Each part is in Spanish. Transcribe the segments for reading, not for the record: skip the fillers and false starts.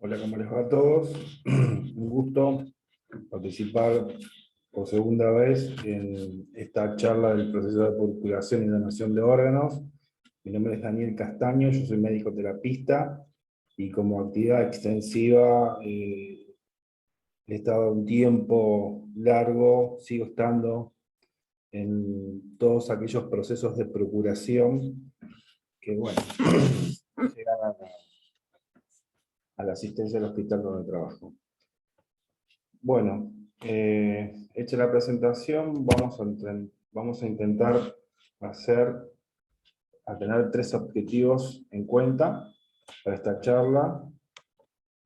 Hola, ¿cómo les va a todos? Un gusto participar por segunda vez en esta charla del proceso de purpuración y donación de órganos. Mi nombre es Daniel Castaño, yo soy médico terapista y como actividad extensiva he estado un tiempo largo, sigo estando en todos aquellos procesos de procuración que, bueno, llegan a la asistencia del hospital donde trabajo. Bueno, hecha la presentación, vamos a intentar tener tres objetivos en cuenta para esta charla.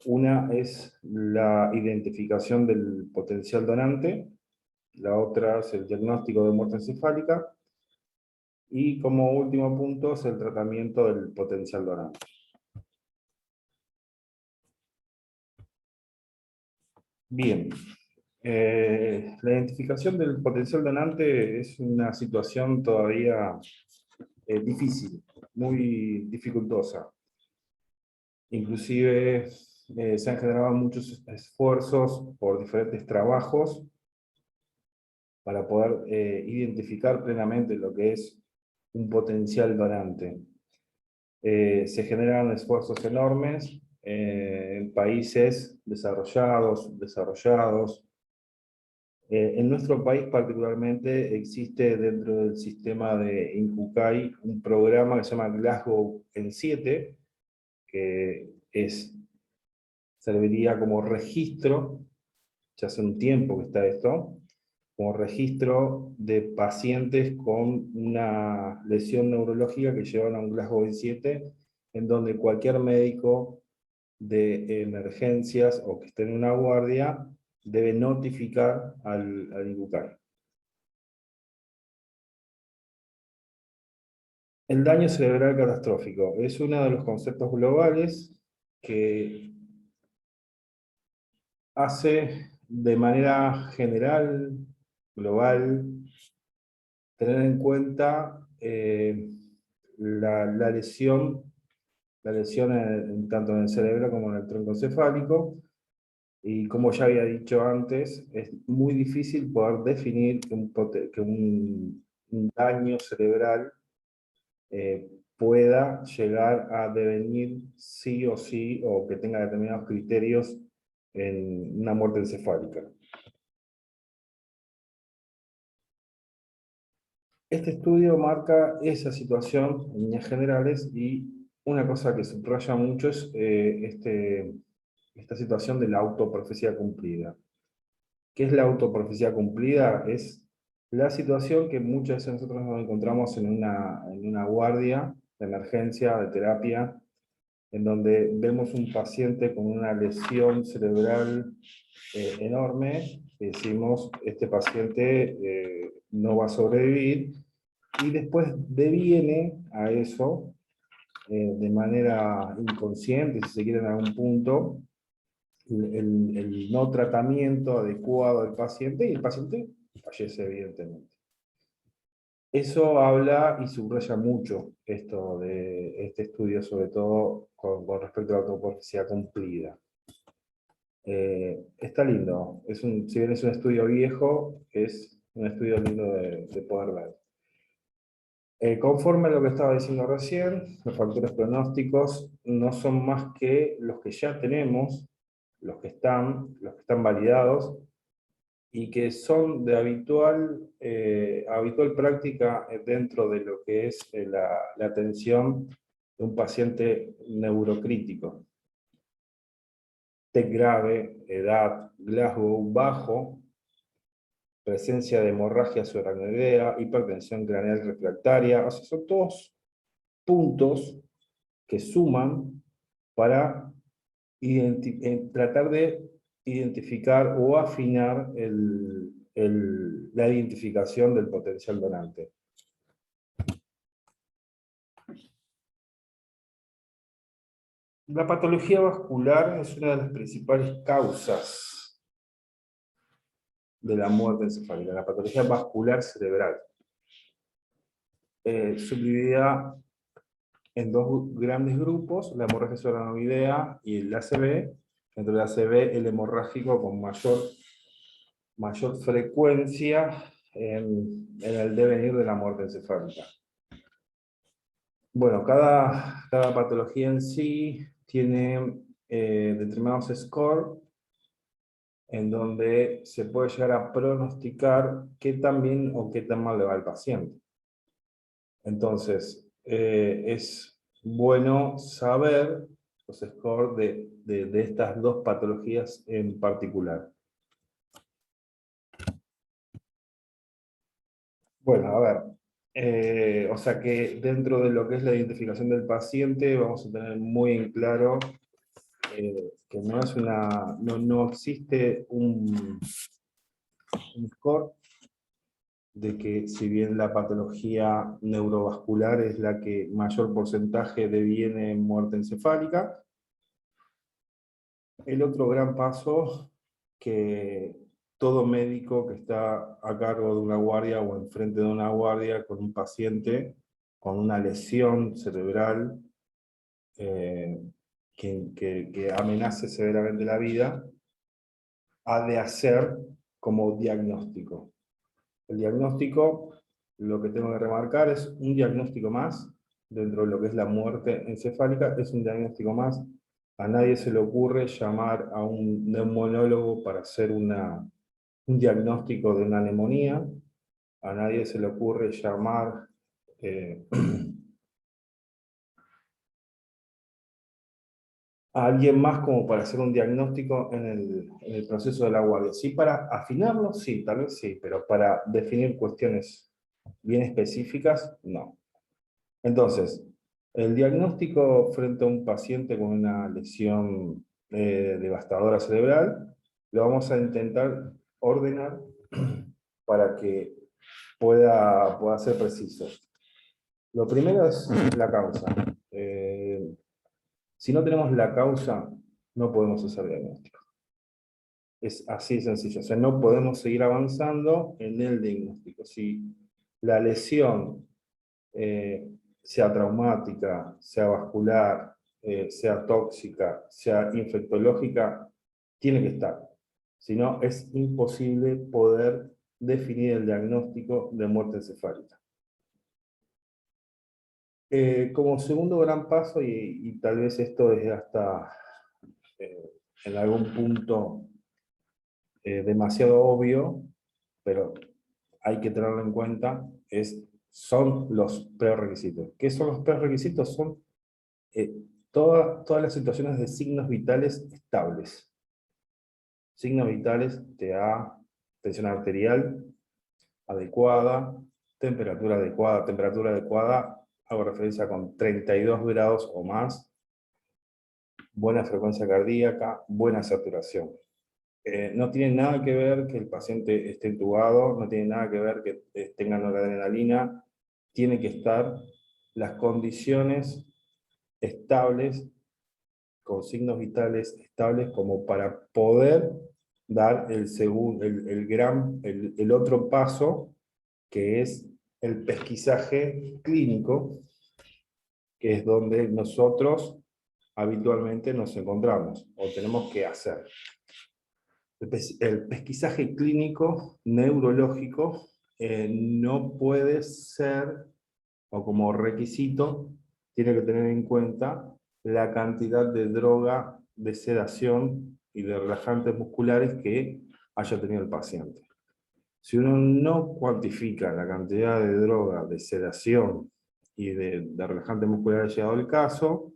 Una es la identificación del potencial donante, la otra es el diagnóstico de muerte encefálica, y como último punto es el tratamiento del potencial donante. Bien. La identificación del potencial donante es una situación todavía difícil, muy dificultosa. Inclusive se han generado muchos esfuerzos por diferentes trabajos para poder identificar plenamente lo que es un potencial donante. Se generan esfuerzos enormes en países desarrollados. En nuestro país particularmente existe dentro del sistema de INJUCAI un programa que se llama Glasgow en 7, que serviría como registro, ya hace un tiempo que está esto, como registro de pacientes con una lesión neurológica que llevan a un Glasgow en 7, en donde cualquier médico de emergencias o que esté en una guardia debe notificar al INJUCAI. El daño cerebral catastrófico es uno de los conceptos globales que hace de manera general, global, tener en cuenta la lesión tanto en el cerebro como en el tronco encefálico, y como ya había dicho antes, es muy difícil poder definir que un daño cerebral pueda llegar a devenir sí o sí, o que tenga determinados criterios en una muerte encefálica. Este estudio marca esa situación en líneas generales, y una cosa que subraya mucho es esta situación de la autoprofecía cumplida. ¿Qué es la autoprofecía cumplida? Es la situación que muchas veces nosotros nos encontramos en una guardia de emergencia, de terapia, en donde vemos un paciente con una lesión cerebral enorme, y decimos, este paciente no va a sobrevivir, y después deviene a eso, de manera inconsciente, si se quiere en algún punto, el no tratamiento adecuado del paciente, y el paciente fallece evidentemente. Eso habla y subraya mucho esto de este estudio, sobre todo con respecto a la autoprofecía cumplida. Está lindo, si bien es un estudio viejo, es un estudio lindo de poder ver. Conforme a lo que estaba diciendo recién, los factores pronósticos no son más que los que ya tenemos, los que están validados, y que son de habitual práctica dentro de lo que es la atención de un paciente neurocrítico. TEC grave, edad, Glasgow bajo, presencia de hemorragia subaracnoidea, hipertensión craneal refractaria. O sea, son todos puntos que suman para tratar de identificar o afinar la identificación del potencial donante. La patología vascular es una de las principales causas de la muerte encefálica, la patología vascular cerebral. Subdividida en dos grandes grupos, la hemorragia subaracnoidea y el ACV, Dentro de la ACV, el hemorrágico con mayor frecuencia en el devenir de la muerte encefálica. Bueno, cada patología en sí tiene determinados scores en donde se puede llegar a pronosticar qué tan bien o qué tan mal le va al paciente. Entonces, es bueno saber los scores de estas dos patologías en particular. Bueno, a ver, o sea que dentro de lo que es la identificación del paciente vamos a tener muy en claro que no existe un score de que si bien la patología neurovascular es la que mayor porcentaje deviene en muerte encefálica, el otro gran paso que todo médico que está a cargo de una guardia o enfrente de una guardia con un paciente con una lesión cerebral que amenace severamente la vida, ha de hacer como diagnóstico. El diagnóstico, lo que tengo que remarcar, es un diagnóstico más, dentro de lo que es la muerte encefálica, es un diagnóstico más. A nadie se le ocurre llamar a un neumonólogo para hacer un diagnóstico de una neumonía, a nadie se le ocurre llamar a alguien más como para hacer un diagnóstico en el proceso de la guardia. Sí, para afinarlo, sí, tal vez sí, pero para definir cuestiones bien específicas, no. Entonces, el diagnóstico frente a un paciente con una lesión devastadora cerebral, lo vamos a intentar ordenar para que pueda ser preciso. Lo primero es la causa. Si no tenemos la causa, no podemos hacer diagnóstico. Es así de sencillo. O sea, no podemos seguir avanzando en el diagnóstico. Si la lesión sea traumática, sea vascular, sea tóxica, sea infectológica, tiene que estar. Si no, es imposible poder definir el diagnóstico de muerte encefálica. Como segundo gran paso, y tal vez esto es hasta eh, en algún punto demasiado obvio, pero hay que tenerlo en cuenta, son los prerequisitos. ¿Qué son los prerequisitos? Son eh, todas las situaciones de signos vitales estables. Signos vitales te da tensión arterial adecuada, temperatura adecuada, hago referencia con 32 grados o más, buena frecuencia cardíaca, buena saturación. No tiene nada que ver que el paciente esté intubado, no tiene nada que ver que tenga noradrenalina, tiene que estar las condiciones estables, con signos vitales estables, como para poder dar el otro paso, que es el pesquisaje clínico, que es donde nosotros habitualmente nos encontramos, o tenemos que hacer. El pesquisaje clínico neurológico no puede ser, o como requisito, tiene que tener en cuenta la cantidad de droga, de sedación y de relajantes musculares que haya tenido el paciente. Si uno no cuantifica la cantidad de droga, de sedación y de relajantes musculares llegado el caso,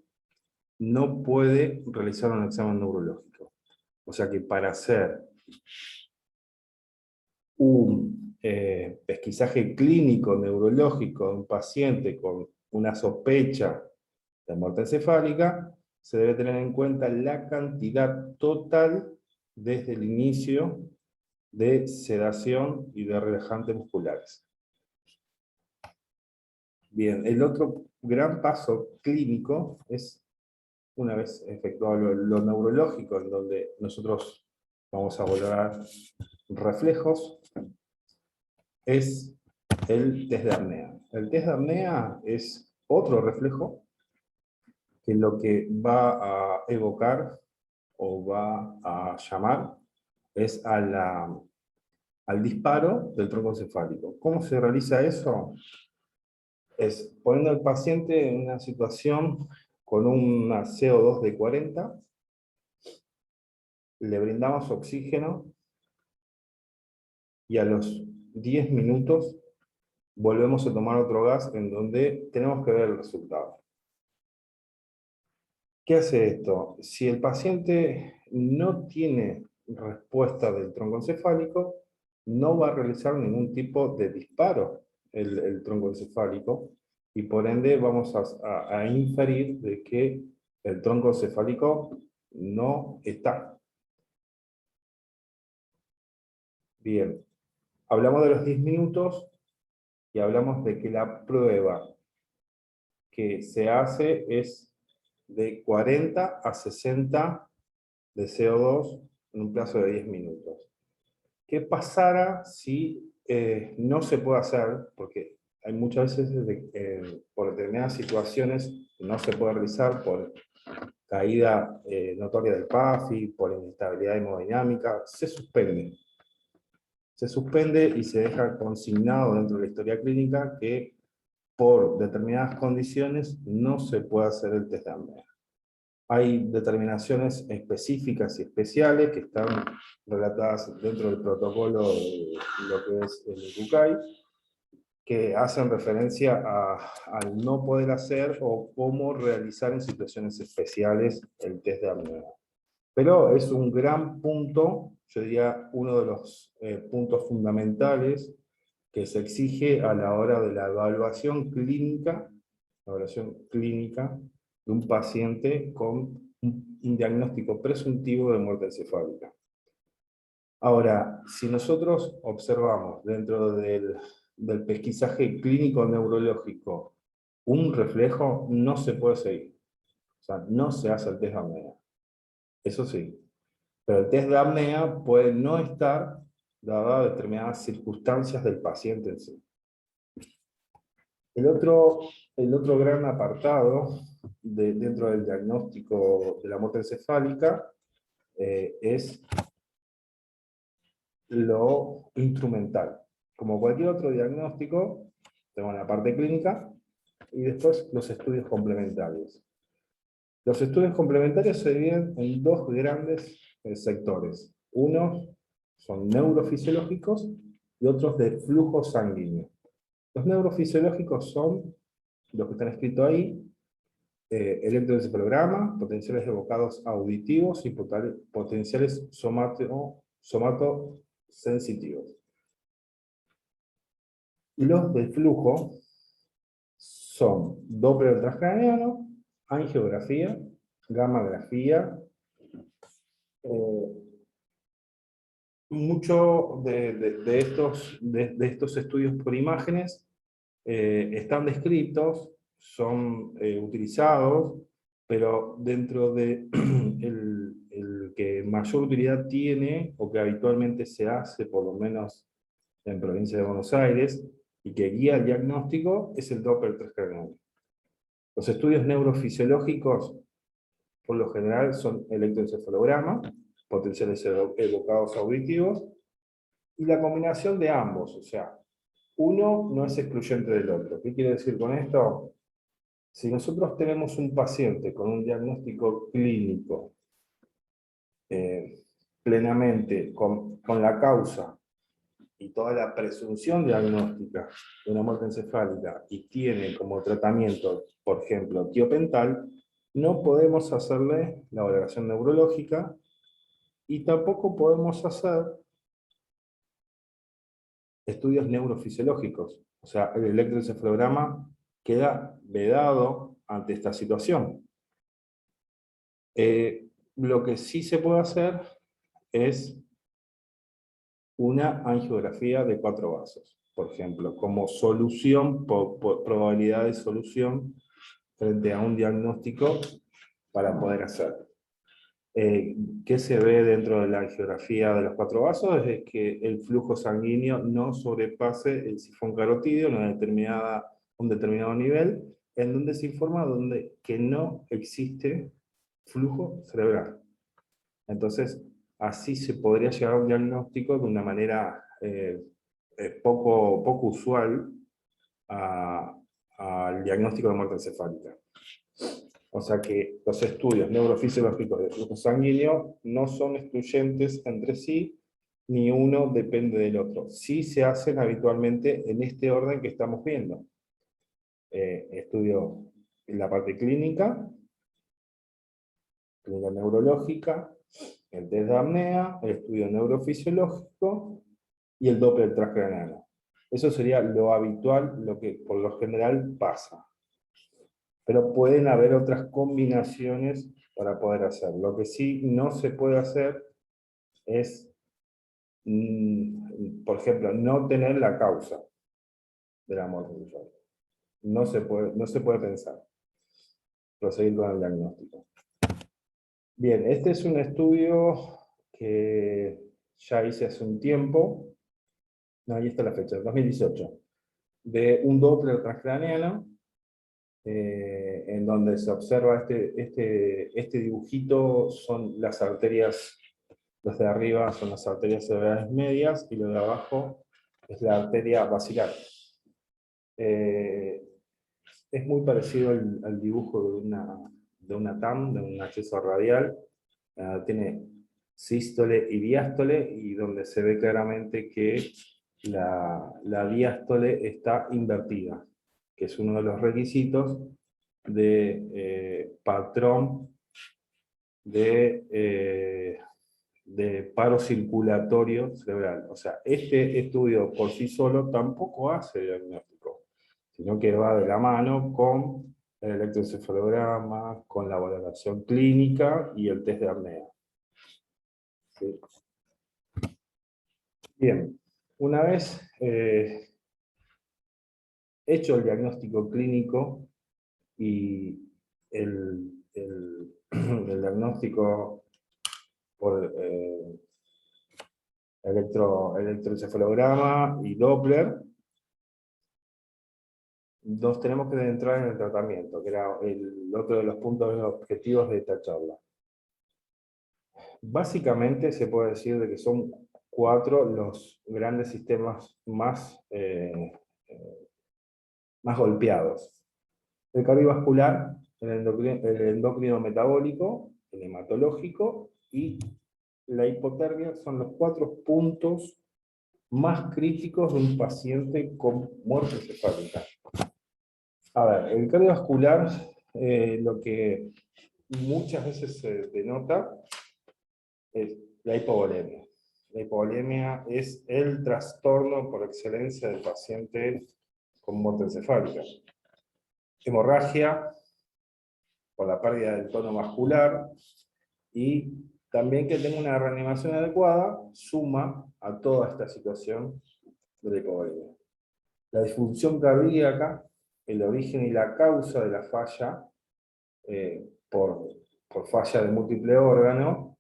no puede realizar un examen neurológico. O sea que para hacer un pesquisaje clínico neurológico de un paciente con una sospecha de muerte encefálica, se debe tener en cuenta la cantidad total desde el inicio de sedación y de relajantes musculares. Bien, el otro gran paso clínico es, una vez efectuado lo neurológico, en donde nosotros vamos a valorar reflejos, es el test de apnea. El test de apnea es otro reflejo que lo que va a evocar o va a llamar es al disparo del tronco encefálico. ¿Cómo se realiza eso? Es poniendo al paciente en una situación con una CO2 de 40, le brindamos oxígeno y a los 10 minutos volvemos a tomar otro gas en donde tenemos que ver el resultado. ¿Qué hace esto? Si el paciente no tiene respuesta del troncoencefálico, no va a realizar ningún tipo de disparo el troncoencefálico, y por ende vamos a inferir de que el troncoencefálico no está. Bien, hablamos de los 10 minutos y hablamos de que la prueba que se hace es de 40 a 60 de CO2 en un plazo de 10 minutos. ¿Qué pasará si no se puede hacer? Porque hay muchas veces por determinadas situaciones no se puede realizar por caída notoria del PAFI, por inestabilidad hemodinámica, se suspende. Se suspende y se deja consignado dentro de la historia clínica que por determinadas condiciones no se puede hacer el test de apnea. Hay determinaciones específicas y especiales que están relatadas dentro del protocolo de lo que es el EDUCAI, que hacen referencia al no poder hacer o cómo realizar en situaciones especiales el test de apnea. Pero es un gran punto, yo diría uno de los puntos fundamentales que se exige a la hora de la evaluación clínica de un paciente con un diagnóstico presuntivo de muerte encefálica. Ahora, si nosotros observamos dentro del pesquisaje clínico neurológico un reflejo, no se puede seguir. O sea, no se hace el test de apnea. Eso sí. Pero el test de apnea puede no estar dada determinadas circunstancias del paciente en sí. El otro gran apartado dentro del diagnóstico de la muerte encefálica es lo instrumental. Como cualquier otro diagnóstico, tenemos la parte clínica y después los estudios complementarios. Los estudios complementarios se dividen en dos grandes sectores. Unos son neurofisiológicos y otros de flujo sanguíneo. Los neurofisiológicos son los que están escritos ahí: electroencefalograma, potenciales evocados auditivos y potenciales somatosensitivos. Los de flujo son Doppler transcraniano, angiografía, gammagrafía. Muchos de estos estudios por imágenes están descritos, son utilizados, pero dentro de el que mayor utilidad tiene, o que habitualmente se hace, por lo menos en provincia de Buenos Aires, y que guía el diagnóstico, es el Doppler transcraniano. Los estudios neurofisiológicos, por lo general, son electroencefalograma, potenciales evocados auditivos, y la combinación de ambos, o sea, uno no es excluyente del otro. ¿Qué quiere decir con esto? Si nosotros tenemos un paciente con un diagnóstico clínico plenamente con la causa y toda la presunción diagnóstica de una muerte encefálica y tiene como tratamiento, por ejemplo, tiopental, no podemos hacerle la valoración neurológica y tampoco podemos hacer estudios neurofisiológicos. O sea, el electroencefalograma queda vedado ante esta situación. Lo que sí se puede hacer es una angiografía de 4 vasos, por ejemplo, como solución, por probabilidad de solución frente a un diagnóstico para poder hacer. ¿Qué se ve dentro de la angiografía de los 4 vasos? Es que el flujo sanguíneo no sobrepase el sifón carotídeo en un determinado nivel, en donde se informa que no existe flujo cerebral. Entonces, así se podría llegar a un diagnóstico de una manera poco usual al diagnóstico de muerte encefálica. O sea que los estudios neurofisiológicos de flujo sanguíneo no son excluyentes entre sí, ni uno depende del otro. Sí se hacen habitualmente en este orden que estamos viendo. Estudio en la parte clínica neurológica, el test de apnea, el estudio neurofisiológico y el Doppler transcraneal. Eso sería lo habitual, lo que por lo general pasa. Pero pueden haber otras combinaciones para poder hacer. Lo que sí no se puede hacer es, por ejemplo, no tener la causa de la muerte cerebral. No se puede pensar. Proseguir con el diagnóstico. Bien, este es un estudio que ya hice hace un tiempo. No, ahí está la fecha, 2018. De un Doppler transcraneano, en donde se observa este dibujito, son las arterias, los de arriba son las arterias cerebrales medias, y lo de abajo es la arteria basilar. Es muy parecido al dibujo de una TAM, de un acceso radial. Tiene sístole y diástole, y donde se ve claramente que la diástole está invertida, que es uno de los requisitos de patrón de paro circulatorio cerebral. O sea, este estudio por sí solo tampoco hace diagnóstico, sino que va de la mano con el electroencefalograma, con la valoración clínica y el test de apnea. ¿Sí? Bien, una vez hecho el diagnóstico clínico y el diagnóstico por electroencefalograma y Doppler, nos tenemos que entrar en el tratamiento, que era el otro de los puntos objetivos de esta charla. Básicamente se puede decir de que son 4 los grandes sistemas más golpeados. El cardiovascular, el endocrino metabólico, el hematológico y la hipotermia son los 4 puntos más críticos de un paciente con muerte encefálica. A ver, el cardiovascular, lo que muchas veces se denota es la hipovolemia. La hipovolemia es el trastorno por excelencia del paciente con muerte encefálica. Hemorragia, por la pérdida del tono vascular, y también que tenga una reanimación adecuada, suma a toda esta situación de la hipovolemia. La disfunción cardíaca, el origen y la causa de la falla por falla de múltiple órgano,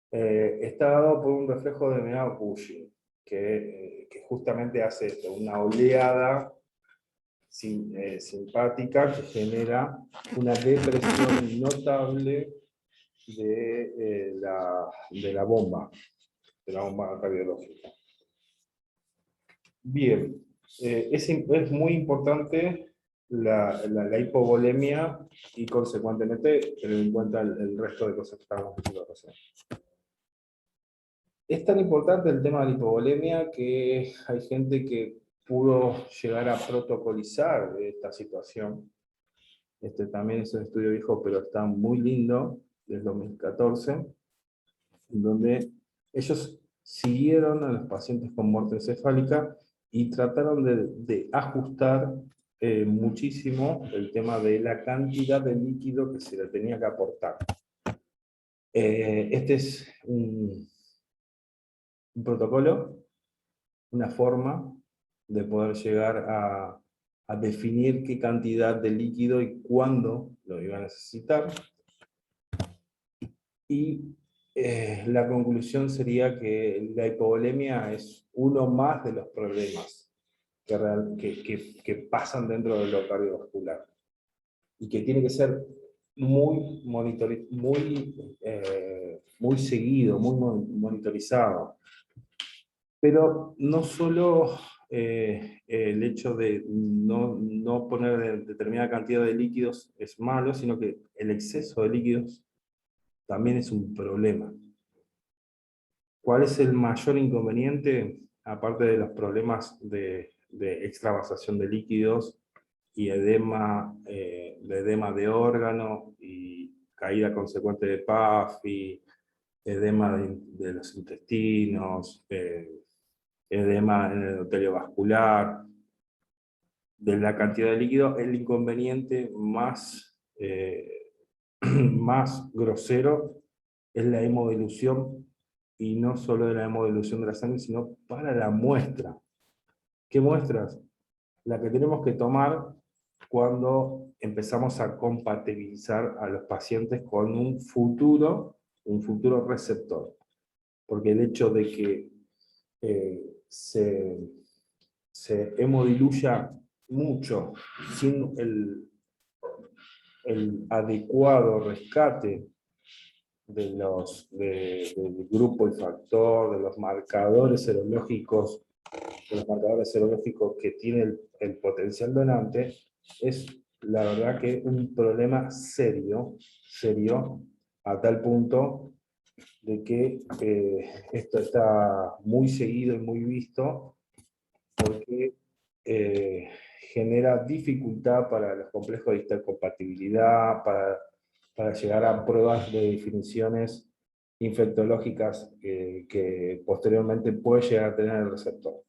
está dado por un reflejo denominado Cushing, que justamente hace esto, una oleada simpática que genera una depresión notable de la bomba cardiológica. Bien, es muy importante la hipovolemia y consecuentemente tener en cuenta el resto de cosas que estamos diciendo recién. Es tan importante el tema de la hipovolemia que hay gente que pudo llegar a protocolizar esta situación. También es un estudio viejo, pero está muy lindo, del 2014, en donde ellos siguieron a los pacientes con muerte encefálica y trataron de ajustar muchísimo el tema de la cantidad de líquido que se le tenía que aportar. Este es un protocolo, una forma de poder llegar a definir qué cantidad de líquido y cuándo lo iba a necesitar. Y la conclusión sería que la hipovolemia es uno más de los problemas que pasan dentro de lo cardiovascular, y que tiene que ser muy muy seguido, muy monitorizado. Pero no solo el hecho de no poner determinada cantidad de líquidos es malo, sino que el exceso de líquidos también es un problema. ¿Cuál es el mayor inconveniente? Aparte de los problemas de extravasación de líquidos y edema de órgano y caída consecuente de PAF y edema de los intestinos, edema en el endotelio vascular, de la cantidad de líquido, el inconveniente más grosero es la hemodilución, y no solo de la hemodilución de la sangre, sino para la muestra. ¿Qué muestras? La que tenemos que tomar cuando empezamos a compatibilizar a los pacientes con un futuro receptor. Porque el hecho de que se hemodiluya mucho sin el adecuado rescate del grupo y factor, de los marcadores serológicos, que tiene el potencial donante, es la verdad que un problema serio, a tal punto de que esto está muy seguido y muy visto, porque genera dificultad para los complejos de histocompatibilidad, para llegar a pruebas de definiciones infectológicas que posteriormente puede llegar a tener el receptor.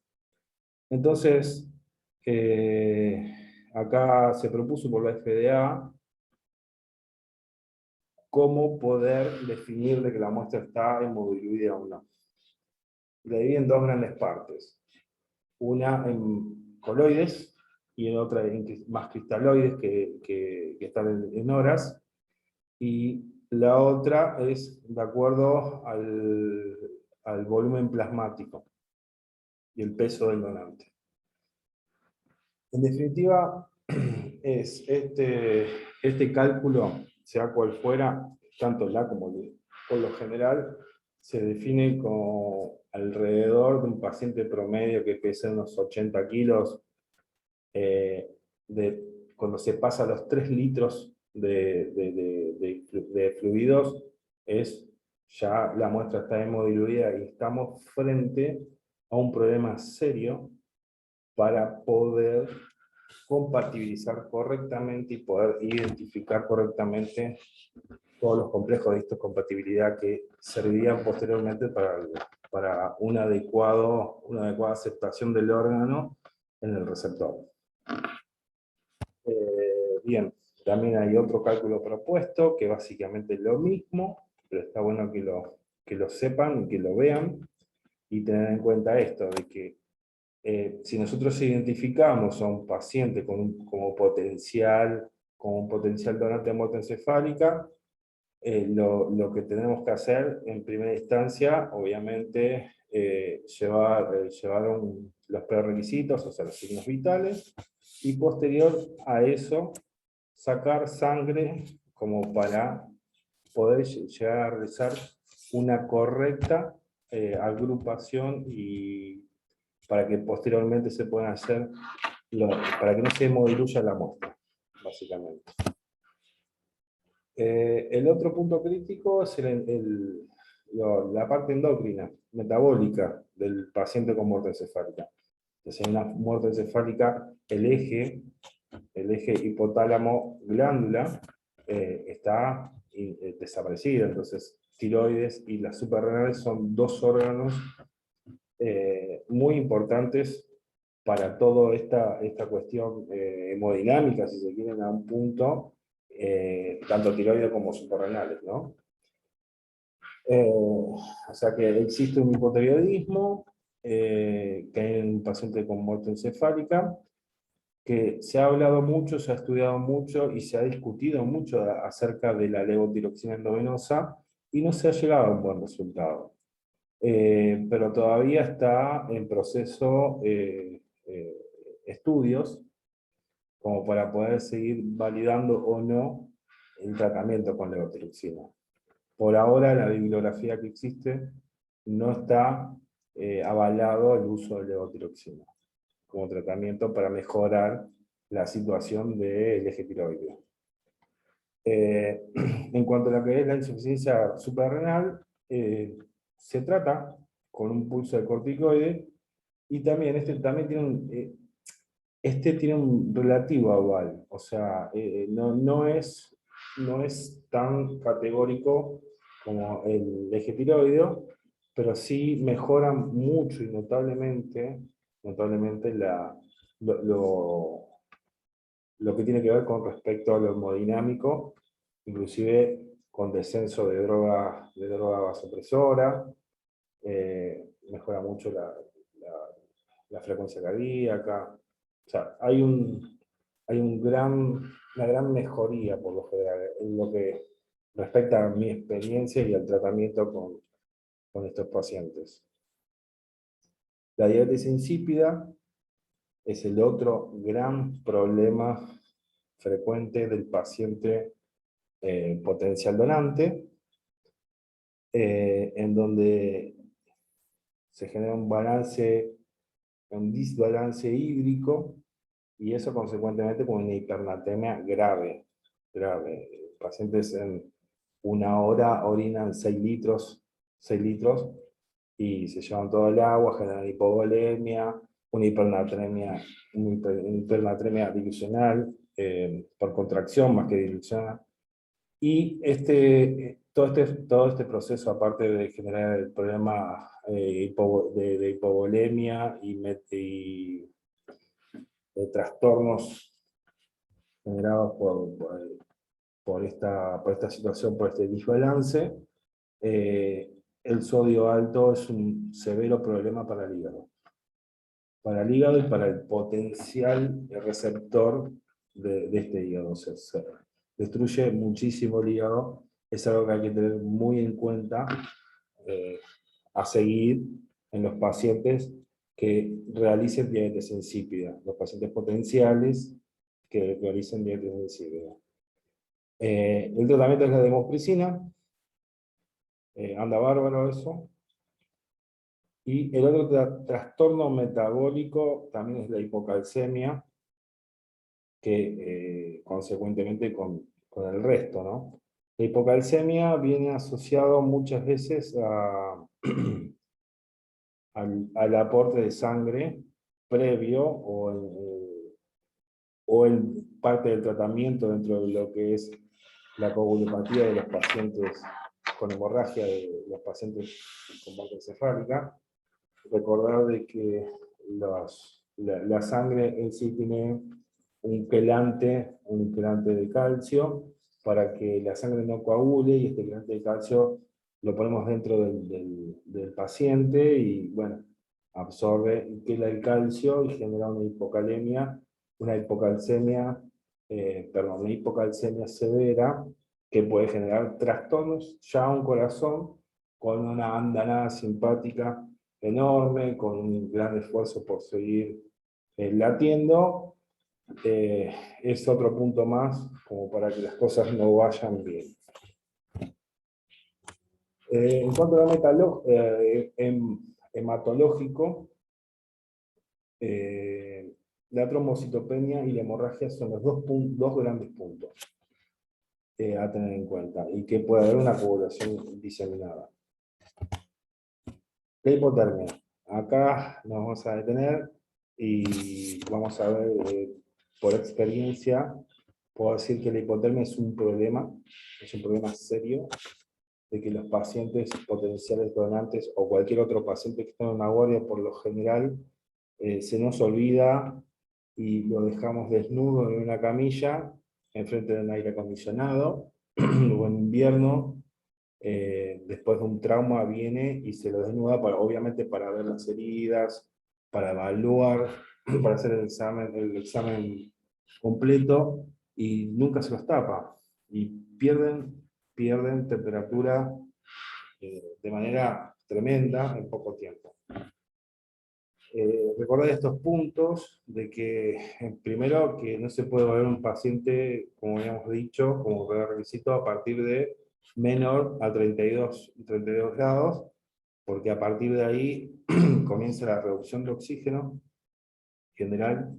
Entonces, acá se propuso por la FDA cómo poder definir de que la muestra está hemodiluida o no. La divide en dos grandes partes. Una en coloides y en otra en más cristaloides que están en horas, y la otra es de acuerdo al volumen plasmático y el peso del donante. En definitiva, es este cálculo, sea cual fuera, tanto la como por lo general, se define como alrededor de un paciente promedio que pesa unos 80 kilos, cuando se pasa los 3 litros de fluidos, ya la muestra está hemodiluida y estamos frente a un problema serio para poder compatibilizar correctamente y poder identificar correctamente todos los complejos de histocompatibilidad que servirían posteriormente para una adecuada aceptación del órgano en el receptor. Bien, también hay otro cálculo propuesto, que básicamente es lo mismo, pero está bueno que lo sepan y que lo vean, y tener en cuenta esto, de que si nosotros identificamos a un paciente con un potencial donante de muerte encefálica, lo que tenemos que hacer en primera instancia, obviamente, llevar los prerequisitos, o sea, los signos vitales, y posterior a eso, sacar sangre como para poder llegar a realizar una correcta agrupación y para que posteriormente se puedan hacer, para que no se hemodiluya la muestra, básicamente. El otro punto crítico es la parte endocrina, metabólica del paciente con muerte encefálica. Entonces, en una muerte encefálica, el eje hipotálamo-glándula está desaparecido. Entonces, tiroides y las suprarrenales son dos órganos muy importantes para toda esta cuestión hemodinámica, si se quieren, a un punto, tanto tiroides como suprarrenales, ¿no? O sea que existe un hipotiroidismo, que hay un paciente con muerte encefálica, que se ha hablado mucho, se ha estudiado mucho y se ha discutido mucho acerca de la levotiroxina endovenosa, y no se ha llegado a un buen resultado. Pero todavía está en proceso estudios como para poder seguir validando o no el tratamiento con levotiroxina. por ahora la bibliografía que existe no está avalado el uso de levotiroxina como tratamiento para mejorar la situación del eje tiroideo. En cuanto a lo que es la insuficiencia suprarrenal, se trata con un pulso de corticoide, y también este tiene un relativo aval, o sea, no es tan categórico como el eje tiroideo, pero sí mejora mucho y notablemente lo, lo- lo que tiene que ver con respecto a lo hemodinámico, inclusive con descenso de droga vasopresora, mejora mucho la frecuencia cardíaca. O sea, hay una gran mejoría por lo general en lo que respecta a mi experiencia y al tratamiento con estos pacientes. La diabetes insípida es el otro gran problema frecuente del paciente potencial donante, en donde se genera un desbalance hídrico, y eso consecuentemente con una hipernatremia grave. Pacientes en una hora orinan 6 litros, y se llevan todo el agua, generan hipovolemia, una hipernatremia dilucional, por contracción más que dilucional. Y todo este proceso, aparte de generar el problema de hipovolemia y de trastornos generados por esta situación, por este desbalance, el sodio alto es un severo problema para el hígado. Para el hígado y para el potencial receptor de este hígado. Se destruye muchísimo el hígado, es algo que hay que tener muy en cuenta a seguir en los pacientes que realicen diabetes insípida, los pacientes potenciales que realicen diabetes insípida. El tratamiento es la desmopricina, anda bárbaro eso. Y el otro trastorno metabólico también es la hipocalcemia, que consecuentemente con el resto, ¿no? La hipocalcemia viene asociado muchas veces al aporte de sangre previo o en parte del tratamiento dentro de lo que es la coagulopatía de los pacientes con hemorragia, de los pacientes con muerte encefálica. Recordar de que la sangre en sí tiene un quelante de calcio para que la sangre no coagule, y este quelante de calcio lo ponemos dentro del paciente y bueno, absorbe y quela el calcio y genera una hipocalemia, una hipocalcemia, una hipocalcemia severa, que puede generar trastornos ya a un corazón con una andanada simpática enorme, con un gran esfuerzo por seguir latiendo. Es otro punto más como para que las cosas no vayan bien. En cuanto a lo hematológico, la trombocitopenia y la hemorragia son los dos grandes puntos a tener en cuenta, y que puede haber una coagulación diseminada. La hipotermia. Acá nos vamos a detener y vamos a ver, por experiencia, puedo decir que la hipotermia es un problema serio, de que los pacientes potenciales donantes o cualquier otro paciente que está en una guardia, por lo general, se nos olvida y lo dejamos desnudo en una camilla, enfrente de un aire acondicionado, o en invierno, después de un trauma viene y se lo desnuda, obviamente para ver las heridas, para evaluar, para hacer el examen completo, y nunca se los tapa. Y pierden temperatura de manera tremenda en poco tiempo. Recordar estos puntos, de que primero que no se puede volver un paciente, como habíamos dicho, como requisito a partir de menor a 32 grados, porque a partir de ahí comienza la reducción de oxígeno general.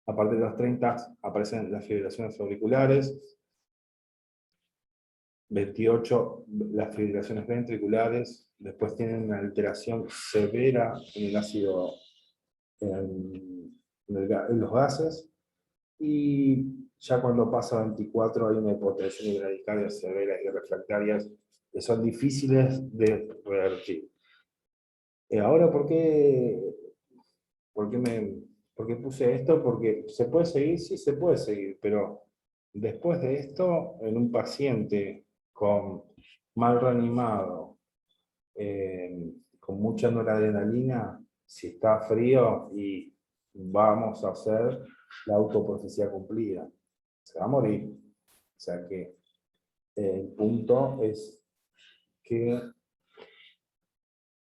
A partir de los 30 aparecen las fibrilaciones auriculares, 28 las fibrilaciones ventriculares, después tienen una alteración severa en el ácido, en los gases, y ya cuando pasa a 24 hay una hipotensión y bradicardias severas y refractarias que son difíciles de revertir. Ahora, por qué puse esto? Porque ¿se puede seguir? Sí, se puede seguir, pero después de esto, en un paciente con mal reanimado, con mucha noradrenalina, si está frío y vamos a hacer la autoprofecía cumplida, se va a morir. O sea que el punto es que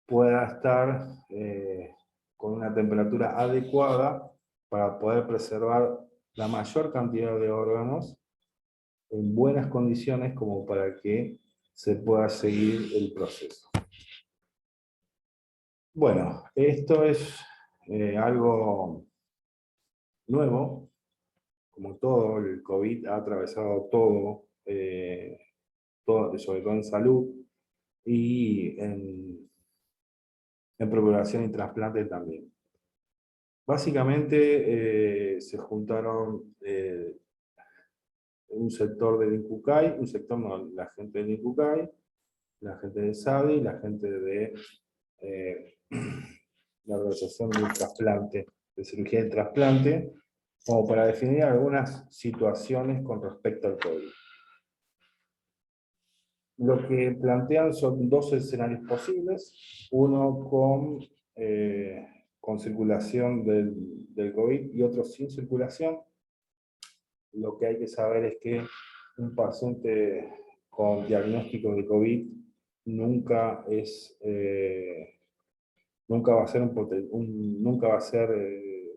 pueda estar con una temperatura adecuada para poder preservar la mayor cantidad de órganos en buenas condiciones como para que se pueda seguir el proceso. Bueno, esto es algo nuevo, como todo, el COVID ha atravesado todo, sobre todo en salud y en procuración y trasplante también. Básicamente se juntaron un sector del INCUCAI, un sector no, la gente del INCUCAI, la gente de SADI, la gente de la Organización del Trasplante, de Cirugía del Trasplante, como para definir algunas situaciones con respecto al COVID. Lo que plantean son dos escenarios posibles, uno con circulación del COVID y otro sin circulación. Lo que hay que saber es que un paciente con diagnóstico de COVID nunca nunca va a ser nunca va a ser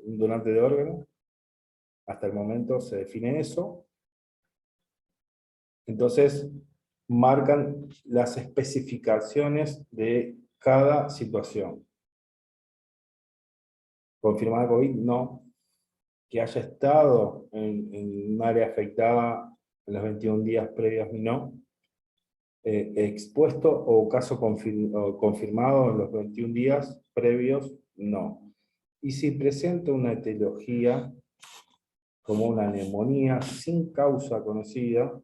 un donante de órgano. Hasta el momento se define eso. Entonces, marcan las especificaciones de cada situación. Confirmada COVID, no. Que haya estado en un área afectada en los 21 días previos, no. Expuesto o caso confirmado en los 21 días previos, no. Y si presenta una etiología, como una neumonía sin causa conocida,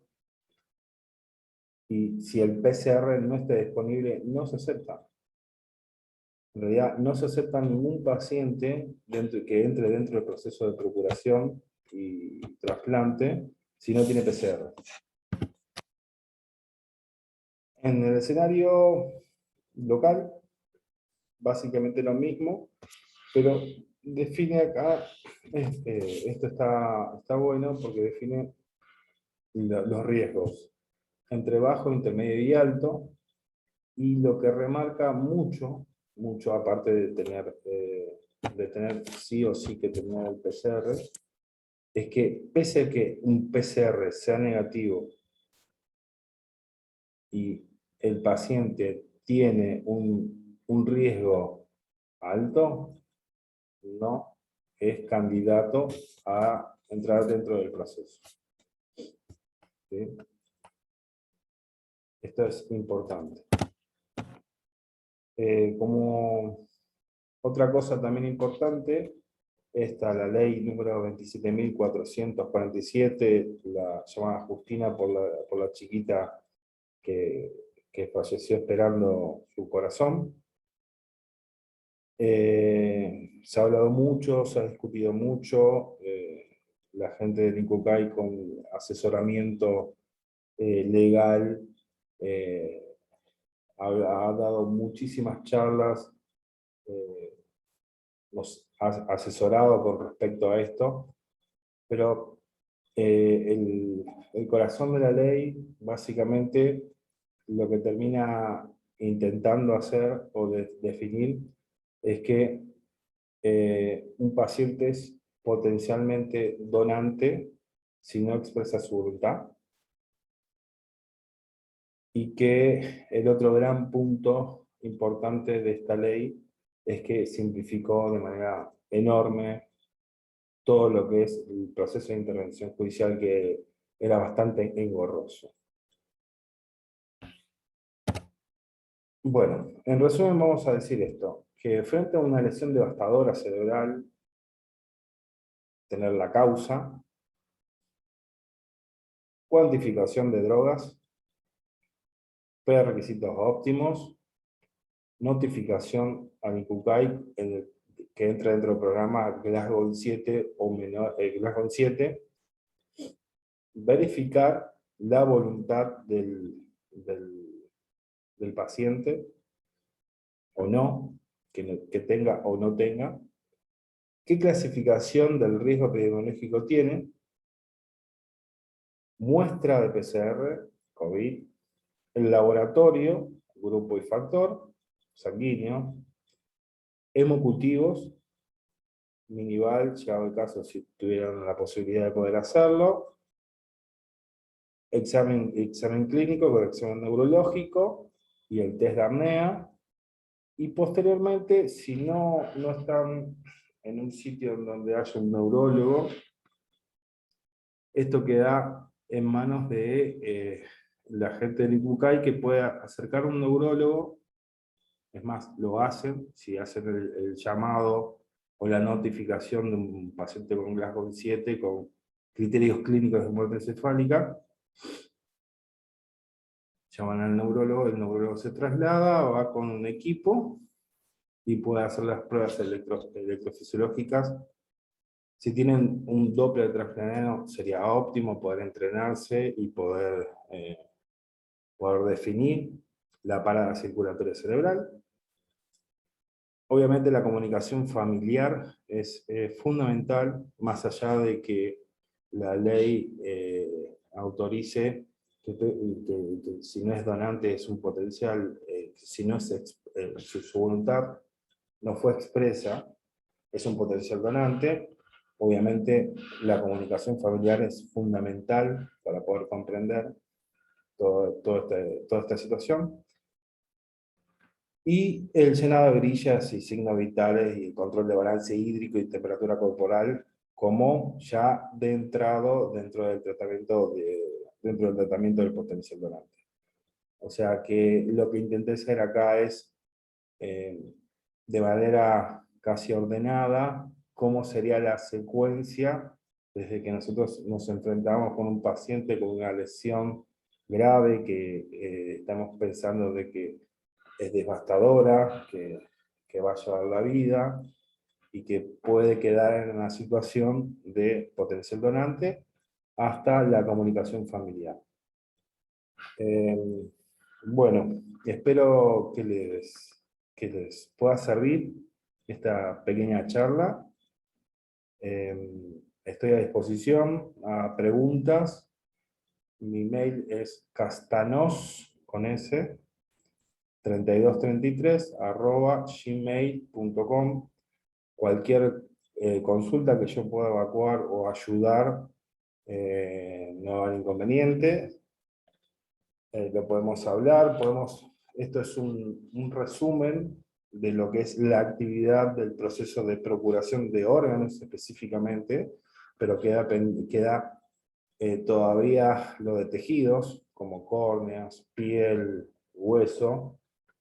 y si el PCR no está disponible, no se acepta. En realidad, no se acepta ningún paciente que entre dentro del proceso de procuración y trasplante si no tiene PCR. En el escenario local, básicamente lo mismo, pero define acá, esto está bueno porque define los riesgos entre bajo, intermedio y alto, y lo que remarca mucho, aparte de tener sí o sí que tener el PCR, es que pese a que un PCR sea negativo y el paciente tiene un riesgo alto, no es candidato a entrar dentro del proceso. ¿Sí? Esto es importante. Como otra cosa también importante, está la ley número 27.447, la llamada Justina por la chiquita que falleció esperando su corazón. Se ha hablado mucho, se ha discutido mucho, la gente del INCUCAI con asesoramiento legal ha dado muchísimas charlas, nos ha asesorado con respecto a esto, pero el corazón de la ley básicamente lo que termina intentando hacer o definir es que un paciente es potencialmente donante si no expresa su voluntad. y que el otro gran punto importante de esta ley es que simplificó de manera enorme todo lo que es el proceso de intervención judicial, que era bastante engorroso. Bueno, en resumen vamos a decir esto, que frente a una lesión devastadora cerebral, tener la causa, cuantificación de drogas, requisitos óptimos, notificación al INCUCAI que entra dentro del programa Glasgow 7 o menor, Glasgow 7, verificar la voluntad del paciente o no, que tenga o no tenga, qué clasificación del riesgo epidemiológico tiene, muestra de PCR, COVID, el laboratorio, grupo y factor, sanguíneo, hemocultivos, minival, llegado el caso si tuvieran la posibilidad de poder hacerlo, examen clínico con examen neurológico y el test de apnea, y posteriormente, si no están en un sitio en donde haya un neurólogo, esto queda en manos de la gente del INCUCAI, que pueda acercar a un neurólogo. Es más, lo hacen, si hacen el llamado o la notificación de un paciente con Glasgow 7 con criterios clínicos de muerte encefálica, llaman al neurólogo, el neurólogo se traslada, va con un equipo y puede hacer las pruebas electrofisiológicas. Si tienen un Doppler transcraniano, sería óptimo poder entrenarse y poder definir la parada circulatoria cerebral. Obviamente la comunicación familiar es fundamental, más allá de que la ley autorice que si no es donante es un potencial, si no es su voluntad no fue expresa, es un potencial donante. Obviamente la comunicación familiar es fundamental para poder comprender toda esta situación. Y el llenado de grillas y signos vitales y control de balance hídrico y temperatura corporal, como ya dentro del tratamiento del potencial donante. O sea que lo que intenté hacer acá es, de manera casi ordenada, cómo sería la secuencia desde que nosotros nos enfrentamos con un paciente con una lesión grave que estamos pensando de que es devastadora, que va a llevar la vida y que puede quedar en una situación de potencial donante, hasta la comunicación familiar. Bueno, espero que les pueda servir esta pequeña charla. Estoy a disposición a preguntas. Mi mail es castanos, con S, 3233@gmail.com. Cualquier consulta que yo pueda evacuar o ayudar, no hay inconveniente. Lo podemos hablar, esto es un resumen de lo que es la actividad del proceso de procuración de órganos específicamente, pero queda todavía lo de tejidos, como córneas, piel, hueso,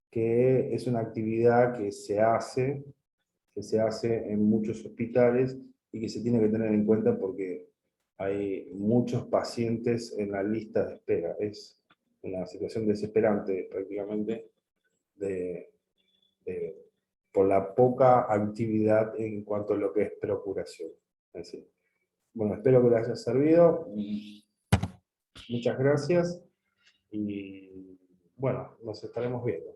que es una actividad que se hace en muchos hospitales y que se tiene que tener en cuenta porque hay muchos pacientes en la lista de espera. Es una situación desesperante prácticamente de- por la poca actividad en cuanto a lo que es procuración. Así. Bueno, espero que les haya servido. Muchas gracias y bueno, nos estaremos viendo.